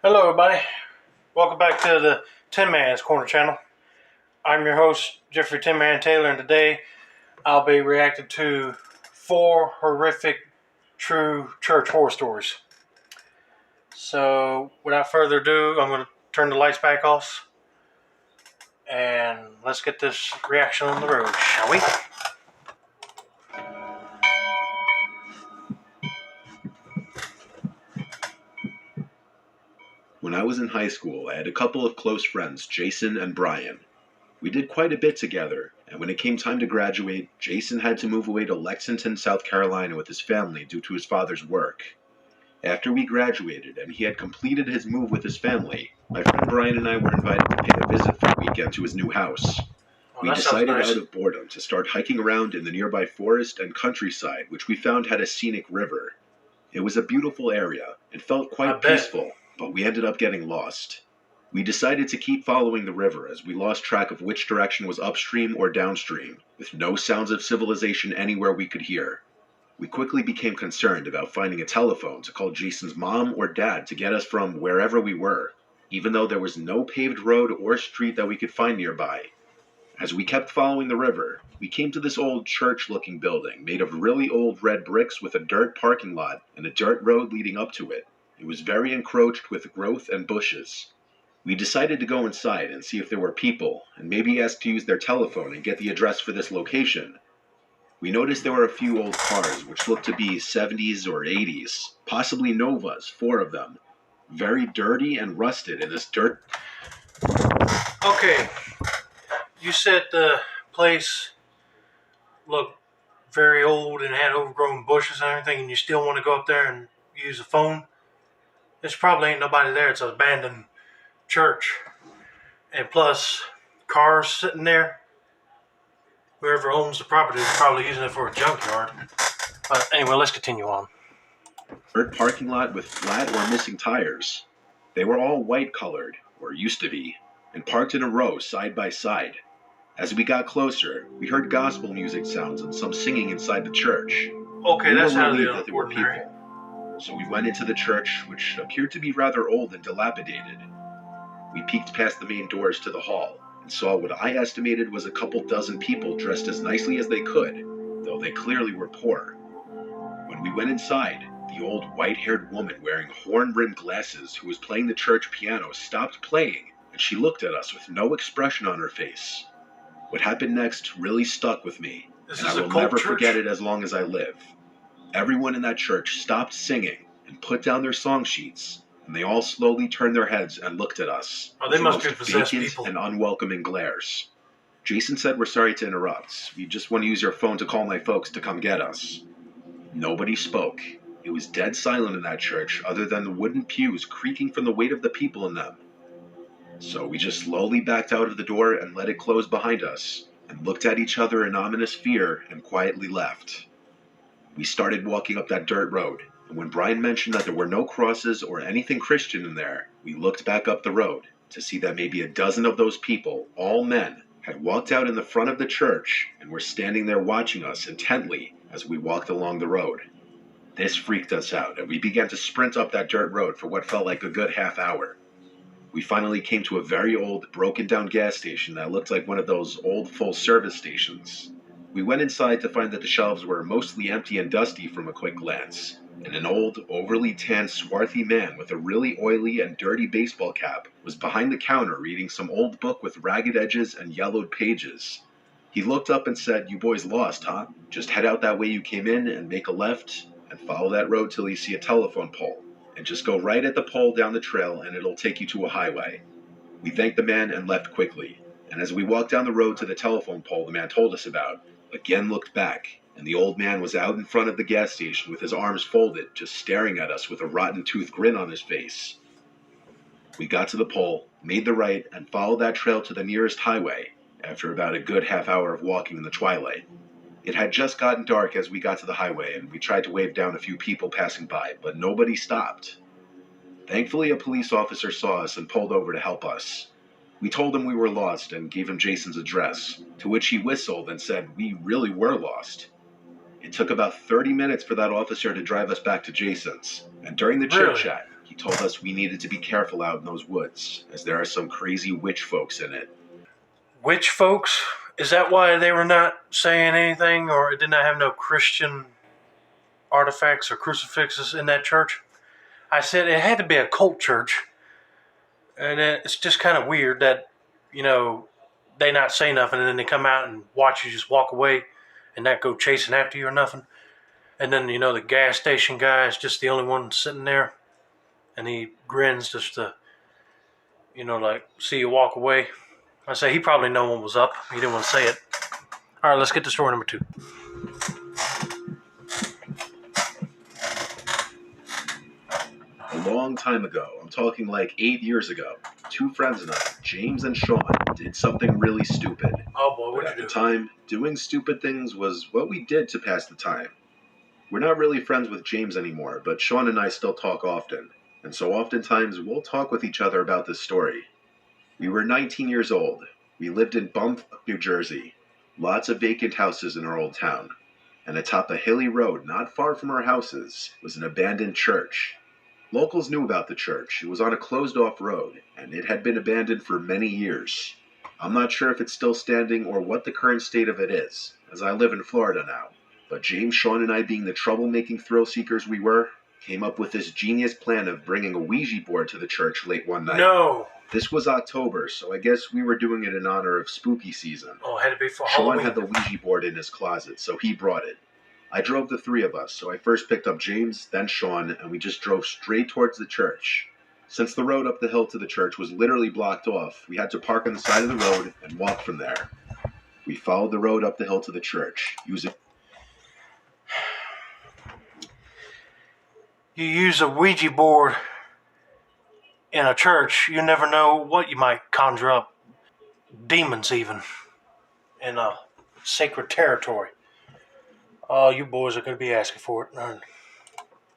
Hello, everybody. Welcome back to the Tin Man's Corner channel. I'm your host, Jeffrey Tin Man Taylor, and today I'll be reacting to 4 horrific true church horror stories. So, without further ado, I'm going to turn the lights back off and let's get this reaction on the road, shall we? When I was in high school, I had a couple of close friends, Jason and Brian. We did quite a bit together, and when it came time to graduate, Jason had to move away to Lexington, South Carolina with his family due to his father's work. After we graduated and he had completed his move with his family, my friend Brian and I were invited to pay a visit for a weekend to his new house. We That sounds decided nice. out of boredom to start hiking around in the nearby forest and countryside, which we found had a scenic river. It was a beautiful area and felt I quite bet. peaceful, but we ended up getting lost. We decided to keep following the river as we lost track of which direction was upstream or downstream, with no sounds of civilization anywhere we could hear. We quickly became concerned about finding a telephone to call Jason's mom or dad to get us from wherever we were, even though there was no paved road or street that we could find nearby. As we kept following the river, we came to this old church-looking building made of really old red bricks with a dirt parking lot and a dirt road leading up to it. It was very encroached with growth and bushes. We decided to go inside and see if there were people, and maybe ask to use their telephone and get the address for this location. We noticed there were a few old cars which looked to be 70s or 80s, possibly Novas, 4 of them. Very dirty and rusted in this dirt. Okay, you said the place looked very old and had overgrown bushes and everything, and you still want to go up there and use a phone? There's probably ain't nobody there. It's an abandoned church. And plus, cars sitting there. Whoever owns the property is probably using it for a junkyard. But anyway, let's continue on. Dirt parking lot with flat or missing tires. They were all white colored, or used to be, and parked in a row side by side. As we got closer, we heard gospel music sounds and some singing inside the church. Okay, We that's were out of relieved the that there were ordinary. people. So we went into the church, which appeared to be rather old and dilapidated. We peeked past the main doors to the hall and saw what I estimated was a couple dozen people dressed as nicely as they could, though they clearly were poor. When we went inside, the old white-haired woman wearing horn-rimmed glasses who was playing the church piano stopped playing, and she looked at us with no expression on her face. What happened next really stuck with me, This and is I a will cult never church? forget it as long as I live. Everyone in that church stopped singing and put down their song sheets, and they all slowly turned their heads and looked at us. Oh, they with must the be most possessed vacant people. and unwelcoming glares. Jason said we're sorry to interrupt. We just want to use your phone to call my folks to come get us. Nobody spoke. It was dead silent in that church other than the wooden pews creaking from the weight of the people in them. So we just slowly backed out of the door and let it close behind us, and looked at each other in ominous fear and quietly left. We started walking up that dirt road, and when Brian mentioned that there were no crosses or anything Christian in there, we looked back up the road to see that maybe a dozen of those people, all men, had walked out in the front of the church and were standing there watching us intently as we walked along the road. This freaked us out, and we began to sprint up that dirt road for what felt like a good half hour. We finally came to a very old, broken-down gas station that looked like one of those old full-service stations. We went inside to find that the shelves were mostly empty and dusty from a quick glance, and an old, overly tanned, swarthy man with a really oily and dirty baseball cap was behind the counter reading some old book with ragged edges and yellowed pages. He looked up and said, "You boys lost, huh? Just head out that way you came in and make a left, and follow that road till you see a telephone pole. And just go right at the pole down the trail and it'll take you to a highway." We thanked the man and left quickly, and as we walked down the road to the telephone pole the man told us about, again looked back, and the old man was out in front of the gas station with his arms folded, just staring at us with a rotten-toothed grin on his face. We got to the pole, made the right, and followed that trail to the nearest highway, after about a good half hour of walking in the twilight. It had just gotten dark as we got to the highway, and we tried to wave down a few people passing by, but nobody stopped. Thankfully, a police officer saw us and pulled over to help us. We told him we were lost and gave him Jason's address, to which he whistled and said we really were lost. It took about 30 minutes for that officer to drive us back to Jason's, and during the Really? chit-chat, He told us we needed to be careful out in those woods, as there are some crazy witch folks in it. Witch folks? Is that why they were not saying anything, or it did not have no Christian artifacts or crucifixes in that church? I said it had to be a cult church, and it's just kind of weird that, they not say nothing and then they come out and watch you just walk away and not go chasing after you or nothing. And then, the gas station guy is just the only one sitting there, and he grins just to, like, see you walk away. I say he probably no one was up. He didn't want to say it. All right, let's get to story number 2. A long time ago, I'm talking like 8 years ago, 2 friends and I, James and Sean, did something really stupid. Oh boy, But what'd at you the do? time, doing stupid things was what we did to pass the time. We're not really friends with James anymore, but Sean and I still talk often, and so oftentimes we'll talk with each other about this story. We were 19 years old. We lived in Bumfuck, New Jersey. Lots of vacant houses in our old town. And atop a hilly road not far from our houses was an abandoned church. Locals knew about the church. It was on a closed-off road, and it had been abandoned for many years. I'm not sure if it's still standing or what the current state of it is, as I live in Florida now. But James, Sean, and I, being the troublemaking thrill-seekers we were, came up with this genius plan of bringing a Ouija board to the church late one night. No. This was October, so I guess we were doing it in honor of spooky season. Oh, it had to be for Sean Halloween. had the Ouija board in his closet, so he brought it. I drove the 3 of us, so I first picked up James, then Sean, and we just drove straight towards the church. Since the road up the hill to the church was literally blocked off, we had to park on the side of the road and walk from there. We followed the road up the hill to the church, using... You use a Ouija board in a church, you never know what you might conjure up. Demons, even, in a sacred territory. Oh, you boys are going to be asking for it.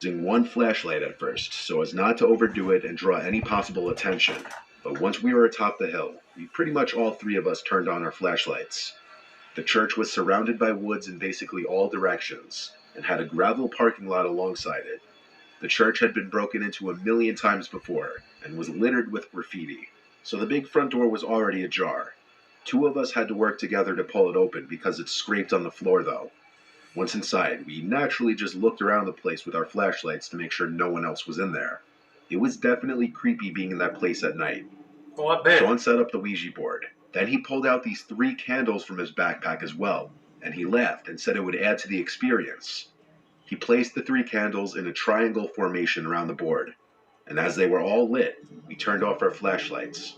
using one flashlight at first, so as not to overdo it and draw any possible attention. But once we were atop the hill, we pretty much all 3 of us turned on our flashlights. The church was surrounded by woods in basically all directions, and had a gravel parking lot alongside it. The church had been broken into a million times before, and was littered with graffiti, so the big front door was already ajar. 2 of us had to work together to pull it open because it scraped on the floor though. Once inside, we naturally just looked around the place with our flashlights to make sure no one else was in there. It was definitely creepy being in that place at night. Oh, I bet. Sean set up the Ouija board. Then he pulled out these 3 candles from his backpack as well, and he laughed and said it would add to the experience. He placed the 3 candles in a triangle formation around the board, and as they were all lit, we turned off our flashlights.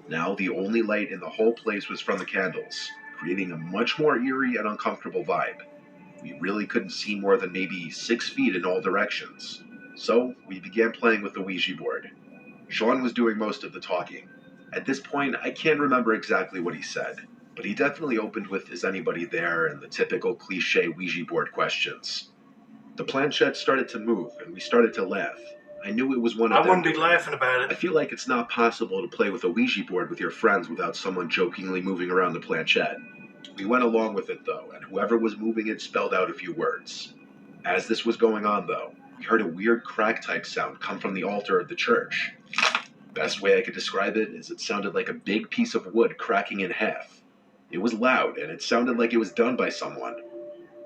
Now the only light in the whole place was from the candles, creating a much more eerie and uncomfortable vibe. We really couldn't see more than maybe 6 feet in all directions. So we began playing with the Ouija board. Sean was doing most of the talking. At this point, I can't remember exactly what he said, but he definitely opened with "Is anybody there?" and the typical cliche Ouija board questions. The planchette started to move, and we started to laugh. I knew it was one of I them. wouldn't be laughing about I it. feel like it's not possible to play with a Ouija board with your friends without someone jokingly moving around the planchette. We went along with it though, and whoever was moving it spelled out a few words. As this was going on though, we heard a weird crack-type sound come from the altar of the church. Best way I could describe it is it sounded like a big piece of wood cracking in half. It was loud, and it sounded like it was done by someone.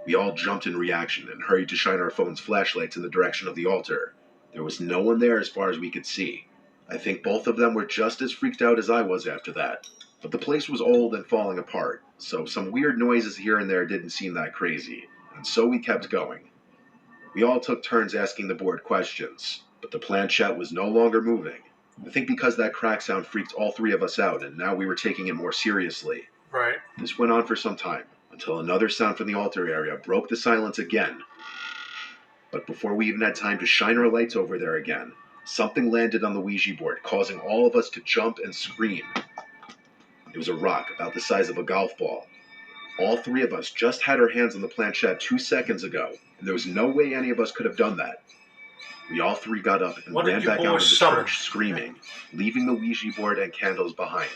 We all jumped in reaction and hurried to shine our phone's flashlights in the direction of the altar. There was no one there as far as we could see. I think both of them were just as freaked out as I was after that. But the place was old and falling apart, so some weird noises here and there didn't seem that crazy, and so we kept going. We all took turns asking the board questions, but the planchette was no longer moving. I think because that crack sound freaked all 3 of us out, and now we were taking it more seriously. Right. This went on for some time, until another sound from the altar area broke the silence again. But before we even had time to shine our lights over there again, something landed on the Ouija board, causing all of us to jump and scream. It was a rock about the size of a golf ball. All 3 of us just had our hands on the planchette 2 seconds ago, and there was no way any of us could have done that. We all 3 got up and What did ran you back out of the boys summon? church screaming, leaving the Ouija board and candles behind.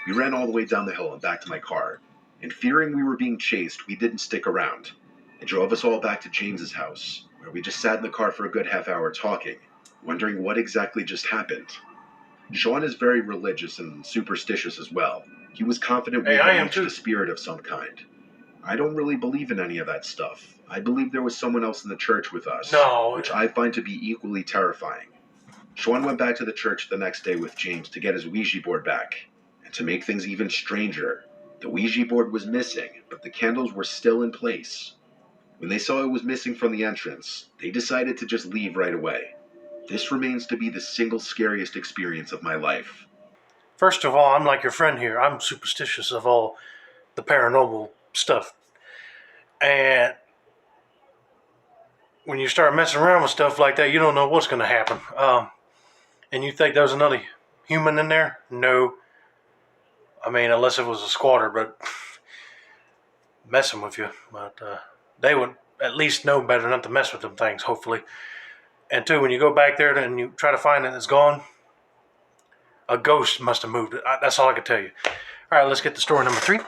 We ran all the way down the hill and back to my car, and fearing we were being chased, we didn't stick around. It drove us all back to James's house, where we just sat in the car for a good half hour talking. wondering what exactly just happened. Sean is very religious and superstitious as well. He was confident we Hey, I had am reached too. a spirit of some kind. I don't really believe in any of that stuff. I believe there was someone else in the church with us, No. which I find to be equally terrifying. Sean went back to the church the next day with James to get his Ouija board back. And to make things even stranger, the Ouija board was missing, but the candles were still in place. When they saw it was missing from the entrance, they decided to just leave right away. This remains to be the single scariest experience of my life. First of all, I'm like your friend here. I'm superstitious of all the paranormal stuff. And when you start messing around with stuff like that, you don't know what's going to happen. And you think there's another human in there? No. I mean, unless it was a squatter, but messing with you. But they would at least know better not to mess with them things, hopefully. And two, when you go back there and you try to find it and it's gone, a ghost must have moved it. That's all I can tell you. All right, let's get to story number 3.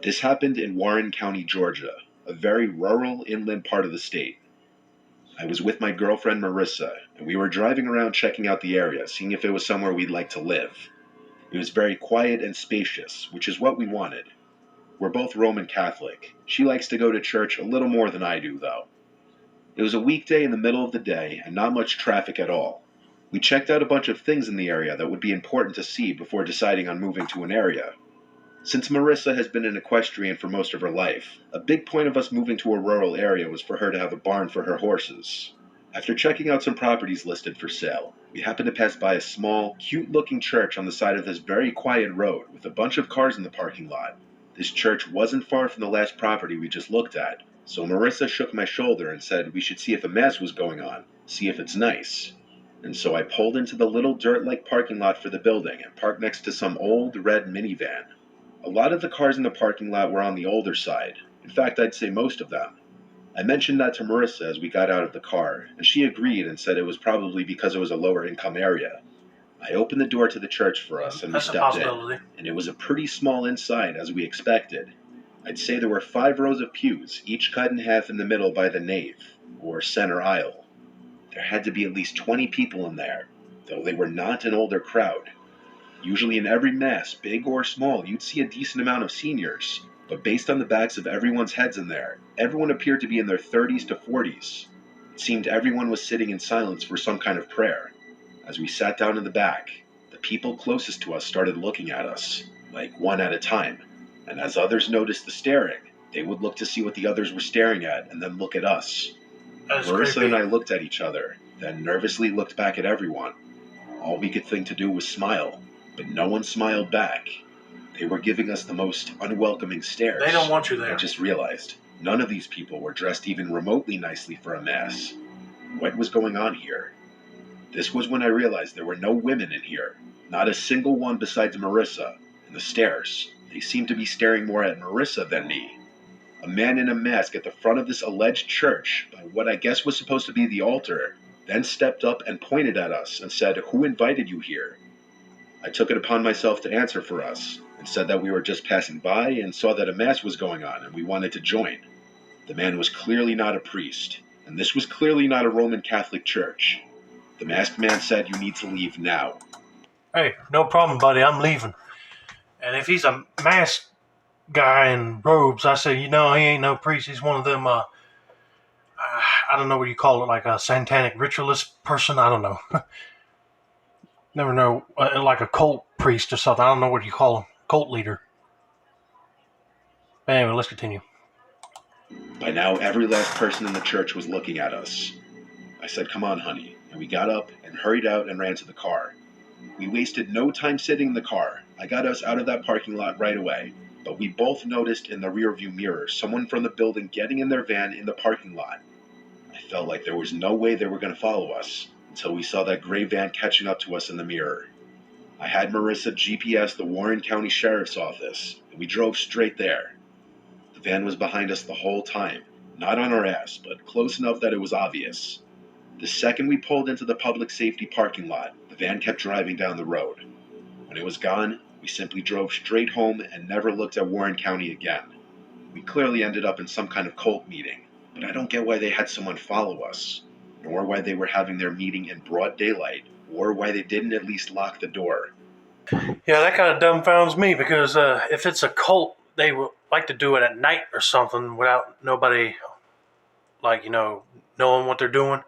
This happened in Warren County, Georgia, a very rural inland part of the state. I was with my girlfriend Marissa, and we were driving around checking out the area, seeing if it was somewhere we'd like to live. It was very quiet and spacious, which is what we wanted. We're both Roman Catholic. She likes to go to church a little more than I do, though. It was a weekday in the middle of the day, and not much traffic at all. We checked out a bunch of things in the area that would be important to see before deciding on moving to an area. Since Marissa has been an equestrian for most of her life, a big point of us moving to a rural area was for her to have a barn for her horses. After checking out some properties listed for sale, we happened to pass by a small, cute-looking church on the side of this very quiet road with a bunch of cars in the parking lot. This church wasn't far from the last property we just looked at, so Marissa shook my shoulder and said we should see if a mass was going on, see if it's nice. And so I pulled into the little dirt-like parking lot for the building and parked next to some old red minivan. A lot of the cars in the parking lot were on the older side. In fact, I'd say most of them. I mentioned that to Marissa as we got out of the car, and she agreed and said it was probably because it was a lower income area. I opened the door to the church for us and we That's a stepped in, possibility. and it was a pretty small inside as we expected. I'd say there were 5 rows of pews, each cut in half in the middle by the nave, or center aisle. There had to be at least 20 people in there, though they were not an older crowd. Usually in every mass, big or small, you'd see a decent amount of seniors, but based on the backs of everyone's heads in there, everyone appeared to be in their 30s to 40s. It seemed everyone was sitting in silence for some kind of prayer. As we sat down in the back, the people closest to us started looking at us, like one at a time, and as others noticed the staring, they would look to see what the others were staring at and then look at us. That's Marissa creepy. and I looked at each other, then nervously looked back at everyone. All we could think to do was smile, but no one smiled back. They were giving us the most unwelcoming stares. They don't want you I there. just realized none of these people were dressed even remotely nicely for a mass. What was going on here? This was when I realized there were no women in here, not a single one besides Marissa, and the stares. They seemed to be staring more at Marissa than me. A man in a mask at the front of this alleged church, by what I guess was supposed to be the altar, then stepped up and pointed at us and said, "Who invited you here?" I took it upon myself to answer for us, and said that we were just passing by and saw that a mass was going on and we wanted to join. The man was clearly not a priest, and this was clearly not a Roman Catholic church. The masked man said, "You need to leave now." Hey, no problem, buddy. I'm leaving. And if he's a masked guy in robes, I say, he ain't no priest. He's one of them, I don't know what you call it, like a satanic ritualist person. I don't know. Never know, like a cult priest or something. I don't know what you call him. Cult leader. Anyway, let's continue. By now, every last person in the church was looking at us. I said, "Come on, honey," and we got up and hurried out and ran to the car. We wasted no time sitting in the car. I got us out of that parking lot right away, but we both noticed in the rearview mirror someone from the building getting in their van in the parking lot. I felt like there was no way they were going to follow us until we saw that gray van catching up to us in the mirror. I had Marissa GPS the Warren County Sheriff's Office, and we drove straight there. The van was behind us the whole time, not on our ass, but close enough that it was obvious. The second we pulled into the public safety parking lot, the van kept driving down the road. When it was gone, we simply drove straight home and never looked at Warren County again. We clearly ended up in some kind of cult meeting, but I don't get why they had someone follow us, nor why they were having their meeting in broad daylight, or why they didn't at least lock the door. Yeah, that kind of dumbfounds me because if it's a cult, they would like to do it at night or something without nobody, knowing what they're doing.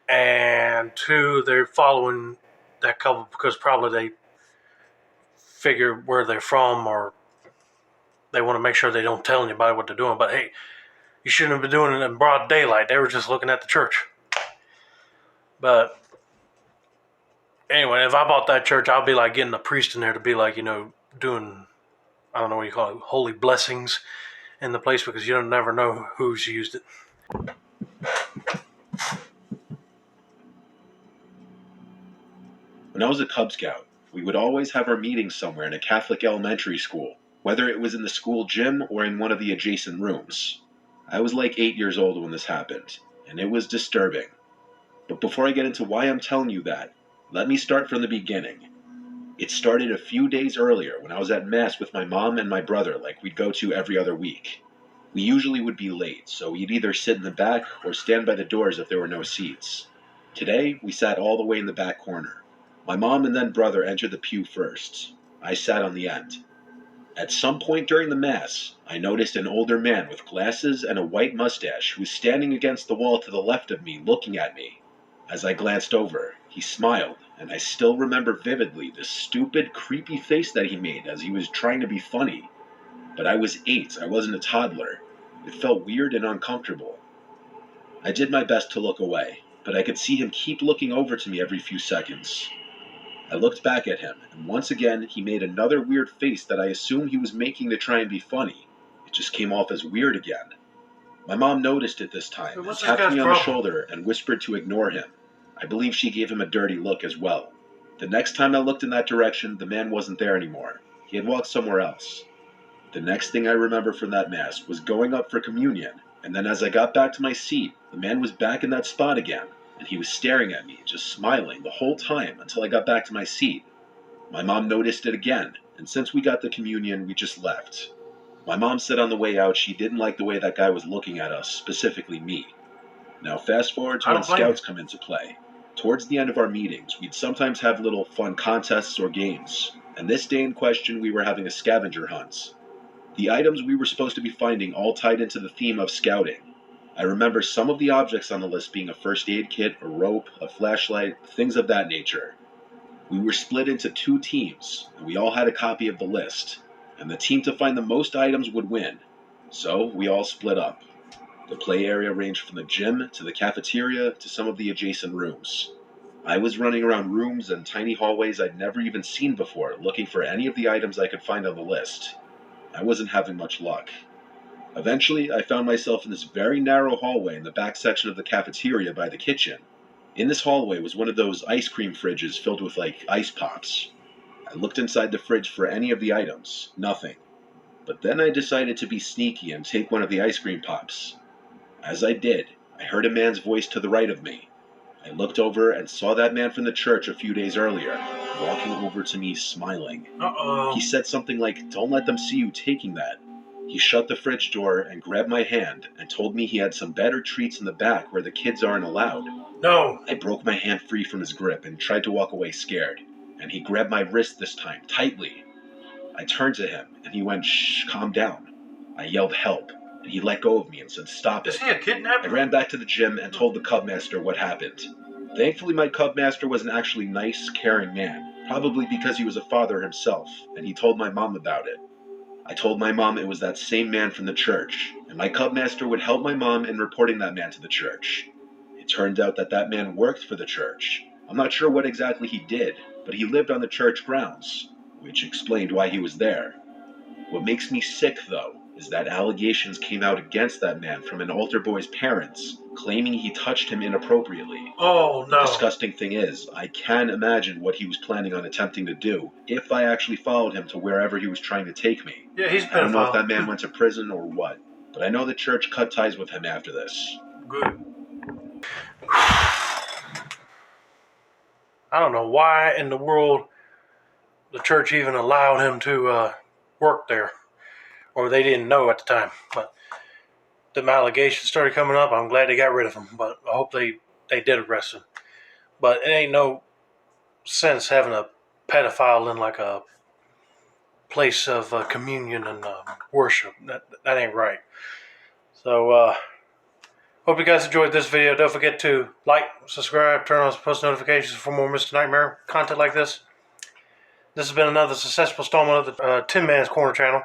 And two, they're following that couple because probably they figure where they're from or they want to make sure they don't tell anybody what they're doing. But hey, you shouldn't have been doing it in broad daylight. They were just looking at the church. But anyway, if I bought that church, I'll be like getting a priest in there to be like, doing, I don't know what you call it, holy blessings in the place because you never know who's used it. When I was a Cub Scout, we would always have our meetings somewhere in a Catholic elementary school, whether it was in the school gym or in one of the adjacent rooms. I was like 8 years old when this happened, and it was disturbing. But before I get into why I'm telling you that, let me start from the beginning. It started a few days earlier when I was at Mass with my mom and my brother like we'd go to every other week. We usually would be late, so we'd either sit in the back or stand by the doors if there were no seats. Today, we sat all the way in the back corner. My mom and then brother entered the pew first. I sat on the end. At some point during the Mass, I noticed an older man with glasses and a white mustache who was standing against the wall to the left of me looking at me. As I glanced over, he smiled, and I still remember vividly the stupid, creepy face that he made as he was trying to be funny. But I was 8, I wasn't a toddler. It felt weird and uncomfortable. I did my best to look away, but I could see him keep looking over to me every few seconds. I looked back at him, and once again he made another weird face that I assumed he was making to try and be funny. It just came off as weird again. My mom noticed it this time and What's this tapped guy's me on the problem? shoulder and whispered to ignore him. I believe she gave him a dirty look as well. The next time I looked in that direction, the man wasn't there anymore. He had walked somewhere else. The next thing I remember from that Mass was going up for communion, and then as I got back to my seat, the man was back in that spot again, and he was staring at me, just smiling the whole time until I got back to my seat. My mom noticed it again, and since we got the communion, we just left. My mom said on the way out she didn't like the way that guy was looking at us, specifically me. Now fast forward to I when don't blame you. scouts come into play. Towards the end of our meetings, we'd sometimes have little fun contests or games, and this day in question we were having a scavenger hunt. The items we were supposed to be finding all tied into the theme of scouting. I remember some of the objects on the list being a first aid kit, a rope, a flashlight, things of that nature. We were split into 2 teams, and we all had a copy of the list, and the team to find the most items would win. So we all split up. The play area ranged from the gym to the cafeteria to some of the adjacent rooms. I was running around rooms and tiny hallways I'd never even seen before, looking for any of the items I could find on the list. I wasn't having much luck. Eventually, I found myself in this very narrow hallway in the back section of the cafeteria by the kitchen. In this hallway was one of those ice cream fridges filled with, ice pops. I looked inside the fridge for any of the items. Nothing. But then I decided to be sneaky and take one of the ice cream pops. As I did, I heard a man's voice to the right of me. I looked over and saw that man from the church a few days earlier, walking over to me smiling. Uh-oh. He said something like, "Don't let them see you taking that." He shut the fridge door and grabbed my hand and told me he had some better treats in the back where the kids aren't allowed. No. I broke my hand free from his grip and tried to walk away scared, and he grabbed my wrist this time, tightly. I turned to him, and he went, "Shh, calm down." I yelled help, and he let go of me and said, "Stop Is it." he a I kidnapper? ran back to the gym and told the Cub Master what happened. Thankfully, my Cub Master was an actually nice, caring man, probably because he was a father himself, and he told my mom about it. I told my mom it was that same man from the church, and my Cub Master would help my mom in reporting that man to the church. It turned out that that man worked for the church. I'm not sure what exactly he did, but he lived on the church grounds, which explained why he was there. What makes me sick, though, is that allegations came out against that man from an altar boy's parents, claiming he touched him inappropriately. Oh, The no. disgusting thing is, I can imagine what he was planning on attempting to do if I actually followed him to wherever he was trying to take me. Yeah, he's a I don't know if that pedophile. man went to prison or what, but I know the church cut ties with him after this. Good. I don't know why in the world the church even allowed him to work there. or they didn't know at the time. But the allegations started coming up. I'm glad they got rid of him, but I hope they did arrest him. But it ain't no sense having a pedophile in like a place of communion and worship. That ain't right. So hope you guys enjoyed this video. Don't forget to like, subscribe, turn on post notifications for more Mr. Nightmare content like this. This has been another successful installment of the Tin Man's Corner channel.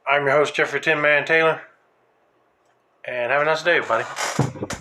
I'm your host, Jeffrey Tin Man Taylor. And have a nice day, everybody.